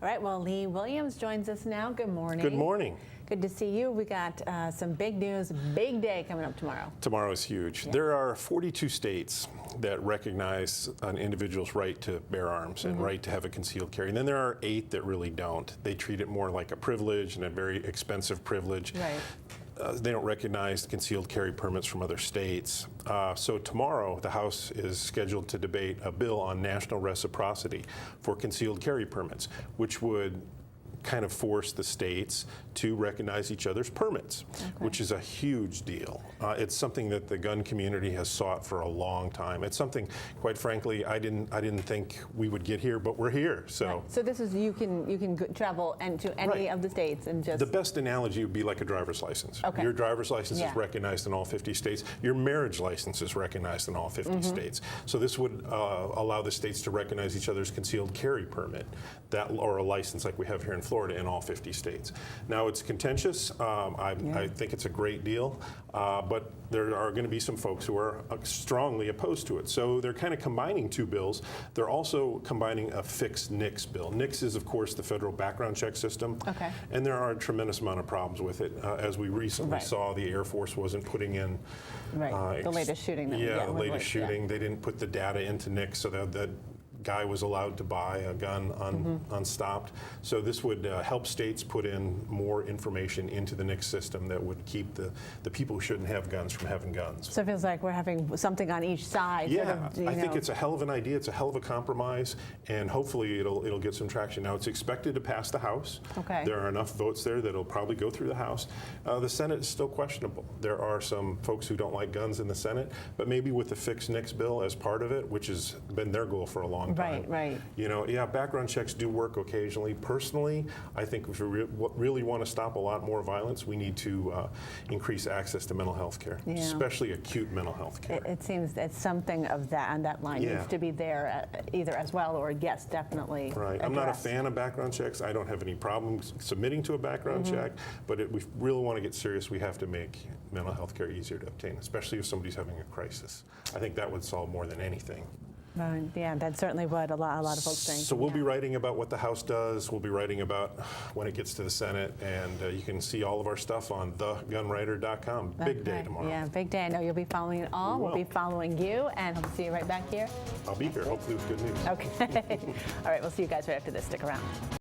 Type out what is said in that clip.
All right, well, Lee Williams joins us now. Good morning. Good morning. Good to see you. We got some big news, big day coming up tomorrow. Tomorrow is huge. Yeah. There are 42 states that recognize an individual's right to bear arms and right to have a concealed carry. And then there are 8 that really don't. They treat it more like a privilege and a very expensive privilege. Right. They don't recognize concealed carry permits from other states. So tomorrow, the House is scheduled to debate a bill on national reciprocity for concealed carry permits, which would kind of force the states to recognize each other's permits, which is a huge deal. It's something that the gun community has sought for a long time. It's something, quite frankly, I didn't think we would get here, but we're here. So, right. So this is you can travel to any of the states and just. The best analogy would be like a driver's license. Okay. Your driver's license is recognized in all 50 states. Your marriage license is recognized in all 50 states. So this would allow the states to recognize each other's concealed carry permit, or a license like we have here in Florida in all 50 states. Now it's contentious. I think it's a great deal, but there are going to be some folks who are strongly opposed to it. So they're kind of combining 2 bills. They're also combining a fixed NICS bill. NICS is, of course, the federal background check system, and there are a tremendous amount of problems with it. As we recently saw, the Air Force wasn't putting in the latest shooting. The latest shooting. They didn't put the data into NICS so that the guy was allowed to buy a gun unstopped. So this would help states put in more information into the NICS system that would keep the people who shouldn't have guns from having guns. So it feels like we're having something on each side. Yeah, I think it's a hell of an idea. It's a hell of a compromise, and hopefully it'll get some traction. Now it's expected to pass the House. There are enough votes there that it'll probably go through the House. The Senate is still questionable. There are some folks who don't like guns in the Senate, but maybe with the fixed NICS bill as part of it, which has been their goal for a long time. Right. You know, background checks do work occasionally. Personally, I think if we really want to stop a lot more violence, we need to increase access to mental health care, especially acute mental health care. It seems that something of that on that line needs to be there either as well or yes, definitely. Right. Addressed. I'm not a fan of background checks. I don't have any problems submitting to a background check, but if we really want to get serious, we have to make mental health care easier to obtain, especially if somebody's having a crisis. I think that would solve more than anything. Yeah, that's certainly what a lot of folks think. So we'll be writing about what the House does. We'll be writing about when it gets to the Senate, and you can see all of our stuff on thegunwriter.com. Big day tomorrow. Yeah, big day. I know you'll be following it all. We'll be following you, and hope to see you right back here. I'll be here, hopefully with good news. Okay. All right, we'll see you guys right after this. Stick around.